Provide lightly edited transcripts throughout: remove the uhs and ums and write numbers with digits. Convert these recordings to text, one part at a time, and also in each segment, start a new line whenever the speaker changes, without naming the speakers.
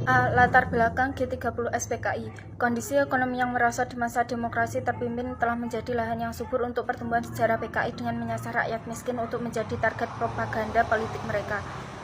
Latar belakang G30 SPKI. Kondisi ekonomi yang merosot di masa demokrasi terpimpin telah menjadi lahan yang subur untuk pertumbuhan sejarah PKI dengan menyasar rakyat miskin untuk menjadi target propaganda politik mereka.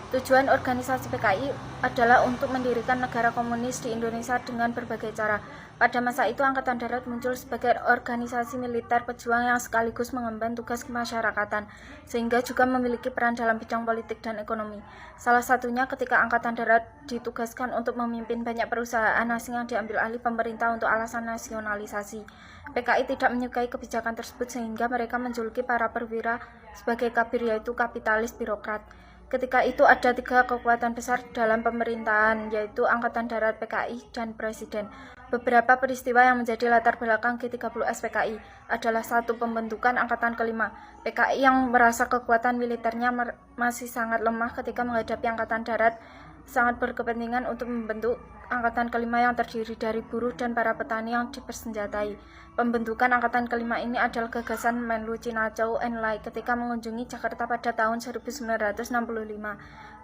Tujuan organisasi PKI adalah untuk mendirikan negara komunis di Indonesia dengan berbagai cara. Pada masa itu, Angkatan Darat muncul sebagai organisasi militer pejuang yang sekaligus mengemban tugas kemasyarakatan, sehingga juga memiliki peran dalam bidang politik dan ekonomi. Salah satunya ketika Angkatan Darat ditugaskan untuk memimpin banyak perusahaan asing yang diambil alih pemerintah untuk alasan nasionalisasi. PKI tidak menyukai kebijakan tersebut sehingga mereka menjuluki para perwira sebagai kabir, yaitu kapitalis birokrat. Ketika itu ada 3 kekuatan besar dalam pemerintahan, yaitu Angkatan Darat, PKI, dan Presiden. Beberapa peristiwa yang menjadi latar belakang G30 SPKI adalah 1. Pembentukan Angkatan Kelima. PKI yang merasa kekuatan militernya masih sangat lemah ketika menghadapi Angkatan Darat sangat berkepentingan untuk membentuk Angkatan Kelima yang terdiri dari buruh dan para petani yang dipersenjatai. Pembentukan Angkatan Kelima ini adalah gagasan Menlu China Zhou Enlai ketika mengunjungi Jakarta pada tahun 1965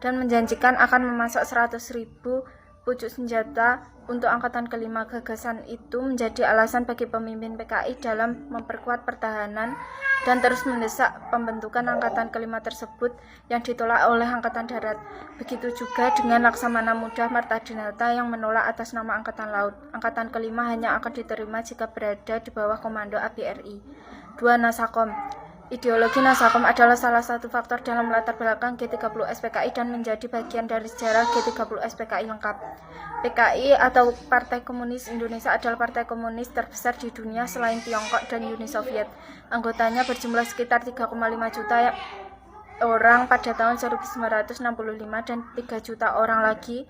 dan menjanjikan akan memasok 100.000 pucuk senjata untuk Angkatan Kelima. Gagasan itu menjadi alasan bagi pemimpin PKI dalam memperkuat pertahanan dan terus mendesak pembentukan Angkatan Kelima tersebut yang ditolak oleh Angkatan Darat. Begitu juga dengan Laksamana Muda Martadinata yang menolak atas nama Angkatan Laut. Angkatan Kelima hanya akan diterima jika berada di bawah komando ABRI. 2. Nasakom. Ideologi Nasakom adalah salah satu faktor dalam latar belakang G30 SPKI dan menjadi bagian dari sejarah G30 SPKI lengkap. PKI atau Partai Komunis Indonesia adalah partai komunis terbesar di dunia selain Tiongkok dan Uni Soviet. Anggotanya berjumlah sekitar 3,5 juta orang pada tahun 1965 dan 3 juta orang lagi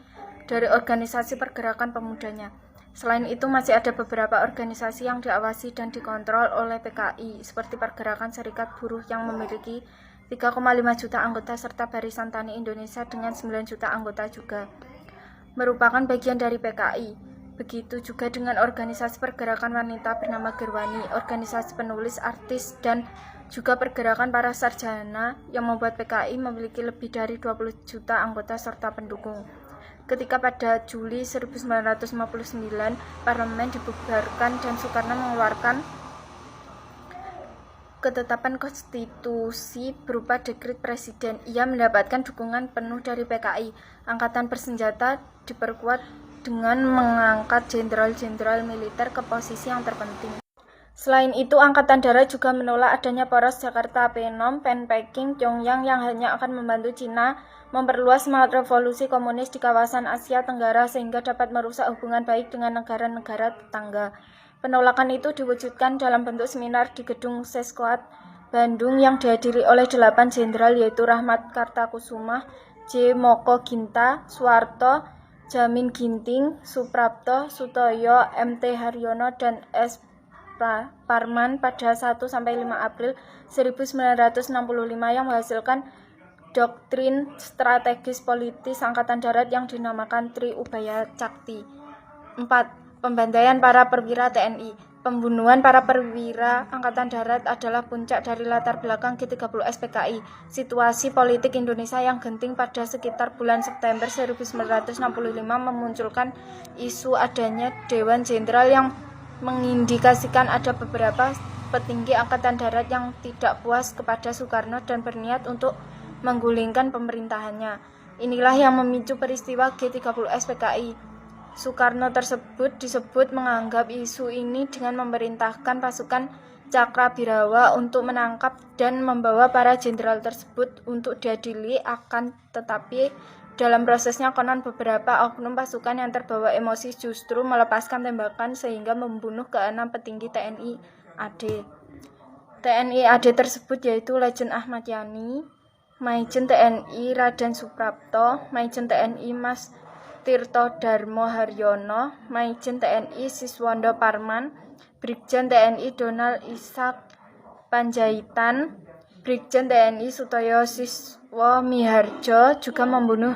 dari organisasi pergerakan pemudanya. Selain itu, masih ada beberapa organisasi yang diawasi dan dikontrol oleh PKI, seperti Pergerakan Serikat Buruh yang memiliki 3,5 juta anggota serta Barisan Tani Indonesia dengan 9 juta anggota juga merupakan bagian dari PKI. Begitu juga dengan organisasi pergerakan wanita bernama Gerwani, organisasi penulis, artis, dan juga pergerakan para sarjana yang membuat PKI memiliki lebih dari 20 juta anggota serta pendukung. Ketika pada Juli 1959 parlemen dibubarkan dan Soekarno mengeluarkan ketetapan konstitusi berupa dekret presiden, ia mendapatkan dukungan penuh dari PKI. Angkatan bersenjata diperkuat dengan mengangkat jenderal-jenderal militer ke posisi yang terpenting. Selain itu, Angkatan Darat juga menolak adanya poros Jakarta, Phnom Penh, Peking, Pyongyang yang hanya akan membantu Cina memperluas semangat revolusi komunis di kawasan Asia Tenggara sehingga dapat merusak hubungan baik dengan negara-negara tetangga. Penolakan itu diwujudkan dalam bentuk seminar di gedung Seskoat, Bandung yang dihadiri oleh 8 jenderal yaitu Rahmat Kartakusumah, J. Moko Ginta, Suwarto, Jamin Ginting, Suprapto, Sutoyo, M.T. Haryono, dan S. Parman pada 1-5 April 1965 yang menghasilkan doktrin strategis politis Angkatan Darat yang dinamakan Tri Ubaya Cakti. 4. Pembantaian para perwira TNI. Pembunuhan para perwira Angkatan Darat adalah puncak dari latar belakang G30 SPKI. Situasi politik Indonesia yang genting pada sekitar bulan September 1965 memunculkan isu adanya Dewan Jenderal yang mengindikasikan ada beberapa petinggi Angkatan Darat yang tidak puas kepada Soekarno dan berniat untuk menggulingkan pemerintahannya. Inilah yang memicu peristiwa G30 SPKI. Soekarno tersebut disebut menganggap isu ini dengan memerintahkan pasukan Cakrabirawa untuk menangkap dan membawa para jenderal tersebut untuk diadili, akan tetapi dalam prosesnya konon beberapa oknum pasukan yang terbawa emosi justru melepaskan tembakan sehingga membunuh ke-6 petinggi TNI AD. TNI AD tersebut yaitu Lejen Ahmad Yani, Maijen TNI Raden Suprapto, Maijen TNI Mas Tirto Darmo Haryono, Maijen TNI Siswondo Parman, Brigjen TNI Donald Ishak Panjaitan, Brigjen TNI Sutoyo Siswo Miharjo juga membunuh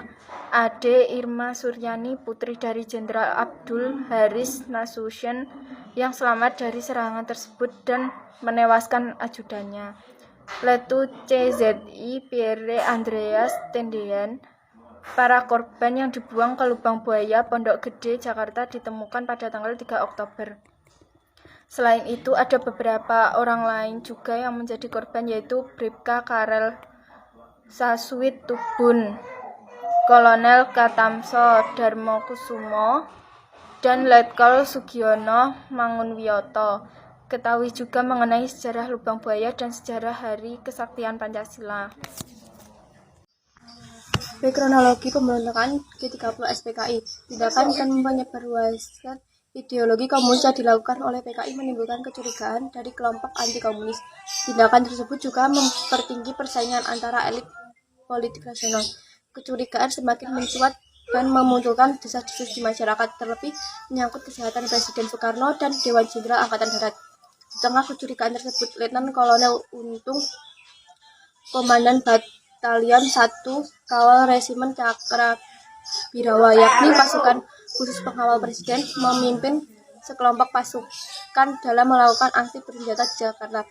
Ade Irma Suryani, putri dari Jenderal Abdul Haris Nasution yang selamat dari serangan tersebut dan menewaskan ajudannya. Letu CZI Pierre Andreas Tendean, Para korban yang dibuang ke lubang buaya Pondok Gede, Jakarta ditemukan pada tanggal 3 Oktober. Selain itu, ada beberapa orang lain juga yang menjadi korban, yaitu Bribka Karel Sasuit-Tubun, Kolonel Katamso Darmokusumo, dan Letkol Sugiono Mangunwiyoto. Ketahui juga mengenai sejarah lubang buaya dan sejarah Hari Kesaktian Pancasila. Kronologi pemberontakan G30 SPKI. Tindakan dan menyebarluaskan ideologi komunis yang dilakukan oleh PKI menimbulkan kecurigaan dari kelompok anti-komunis. Tindakan tersebut juga mempertinggi persaingan antara elit politik nasional. Kecurigaan semakin mencuat dan memunculkan desas-desus di masyarakat, terlebih menyangkut kesehatan Presiden Soekarno dan Dewan Jenderal Angkatan Darat. Di tengah kecurigaan tersebut, Letnan Kolonel Untung, Komandan Batalion 1 Kawal Resimen Cakrabirawa, yakni pasukan khusus pengawal Presiden, memimpin sekelompok pasukan dalam melakukan aksi bersenjata di Jakarta.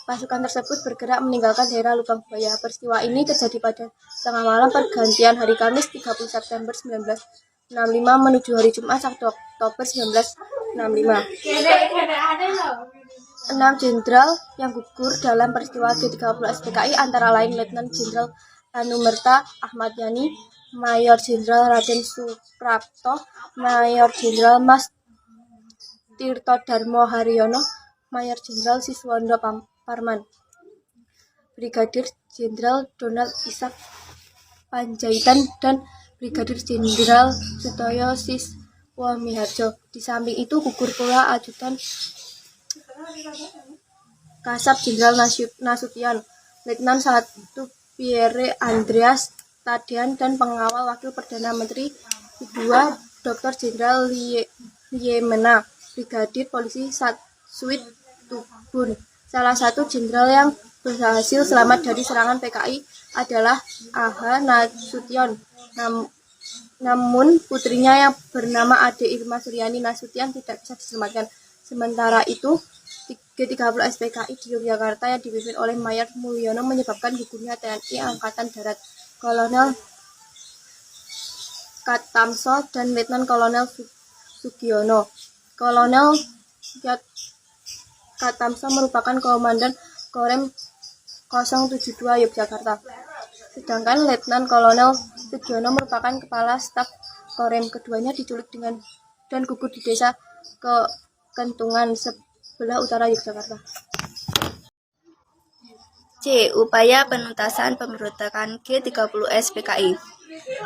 Pasukan tersebut bergerak meninggalkan daerah Lubang Buaya. Peristiwa ini terjadi pada tengah malam pergantian hari Kamis 30 September 1965 menuju hari Jumat 1 Oktober 1965. 6 jenderal yang gugur dalam peristiwa G30 SPKI antara lain Letnan Jenderal Anumerta Ahmad Yani, Mayor Jenderal Raden Suprapto, Mayor Jenderal Mas Tirtodarmo Haryono, Mayor Jenderal Siswondo Parman, Brigadir Jenderal Donald Ishak Panjaitan, dan Brigadir Jenderal Sutoyo Siswomiharjo. Di samping itu gugur pula Ajudan Kasat Jenderal Nasution, Letnan 1 Pierre Andreas Tadean, dan pengawal Wakil Perdana Menteri kedua Dr. Jenderal Liemena, Brigadir Polisi Sasuit Tubun. Salah satu jenderal yang berhasil selamat dari serangan PKI adalah A.H. Nasution. Namun putrinya yang bernama Ade Irma Suryani Nasution tidak bisa diselamatkan. Sementara itu, G30 SPKI di Yogyakarta yang dipimpin oleh Mayor Mulyono menyebabkan gugurnya TNI Angkatan Darat, Kolonel Katamso, dan Letnan Kolonel Sugiono. Kolonel Katamso merupakan Komandan Korem 072 Yogyakarta, sedangkan Letnan Kolonel Sugiono merupakan Kepala Staf Korem. Keduanya diculik dan gugur di desa Kentungan, sebelah utara Yogyakarta.
C. Upaya penuntasan pemberontakan G30 SPKI.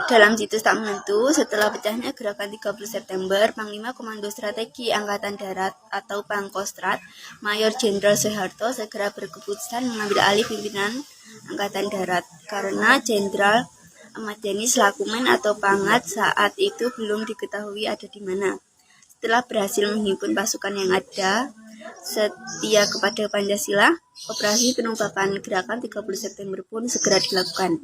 Dalam situs tak menentu, setelah pecahnya gerakan 30 September, Panglima Komando Strategi Angkatan Darat atau Pangkostrat, Mayor Jenderal Soeharto segera berkeputusan mengambil alih pimpinan Angkatan Darat karena Jenderal Ahmad Yani selaku Men atau Pangat saat itu belum diketahui ada di mana. Setelah berhasil menghimpun pasukan yang ada setia kepada Pancasila, operasi penumpukan gerakan 30 September pun segera dilakukan.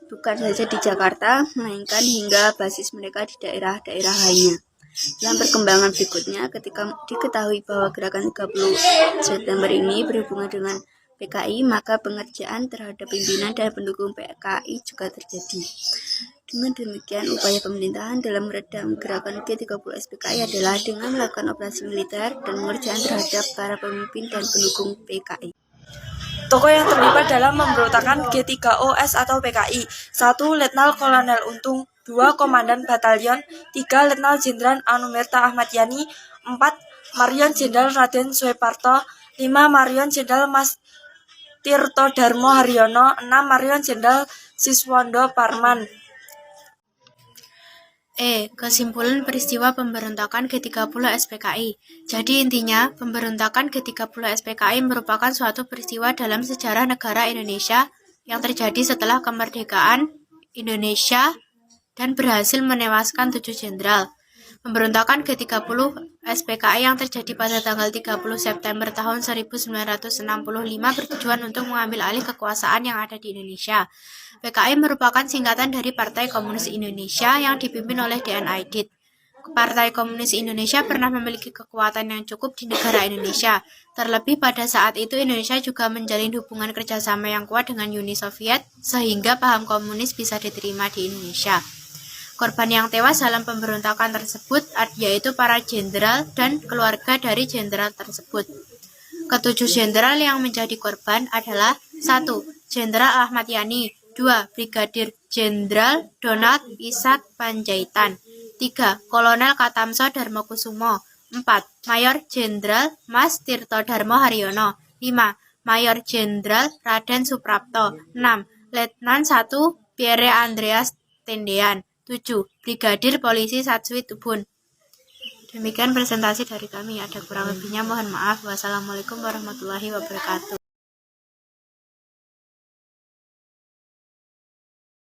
Bukan saja di Jakarta, melainkan hingga basis mereka di daerah-daerah lainnya. Dalam perkembangan berikutnya, ketika diketahui bahwa gerakan 30 September ini berhubungan dengan PKI, maka pengerjaan terhadap pimpinan dan pendukung PKI juga terjadi. Dengan demikian, upaya pemerintahan dalam meredam gerakan G30 SPKI adalah dengan melakukan operasi militer dan pengerjaan terhadap para pemimpin dan pendukung PKI.
Tokoh yang terlibat dalam pemberontakan G30S atau PKI: 1. Letnan Kolonel Untung, 2. Komandan Batalion, 3. Letnan Jenderal Anumerta Ahmad Yani, 4. Mayor Jenderal Raden Suprapto, 5. Mayor Jenderal Mas Tirtodarmo Haryono, 6. Mayor Jenderal Siswondo Parman.
Kesimpulan peristiwa pemberontakan G30 SPKI. Jadi intinya, pemberontakan G30 SPKI merupakan suatu peristiwa dalam sejarah negara Indonesia yang terjadi setelah kemerdekaan Indonesia dan berhasil menewaskan 7 jenderal. Pemberontakan G30 SPKI yang terjadi pada tanggal 30 September tahun 1965 bertujuan untuk mengambil alih kekuasaan yang ada di Indonesia. PKI merupakan singkatan dari Partai Komunis Indonesia yang dipimpin oleh D.N. Aidit. Partai Komunis Indonesia pernah memiliki kekuatan yang cukup di negara Indonesia. Terlebih pada saat itu Indonesia juga menjalin hubungan kerjasama yang kuat dengan Uni Soviet sehingga paham komunis bisa diterima di Indonesia. Korban yang tewas dalam pemberontakan tersebut yaitu para jenderal dan keluarga dari jenderal tersebut. Ketujuh jenderal yang menjadi korban adalah 1. Jenderal Ahmad Yani, 2. Brigadir Jenderal Donald Ishak Panjaitan, 3. Kolonel Katamso Darmokusumo, 4. Mayor Jenderal Mas Tirto Darmo Haryono, 5. Mayor Jenderal Raden Suprapto, 6. Letnan 1 Pierre Andreas Tendean, 7. Brigadir Polisi Satswi Tubun. Demikian presentasi dari kami. Ada kurang lebihnya mohon maaf. Wassalamualaikum warahmatullahi wabarakatuh.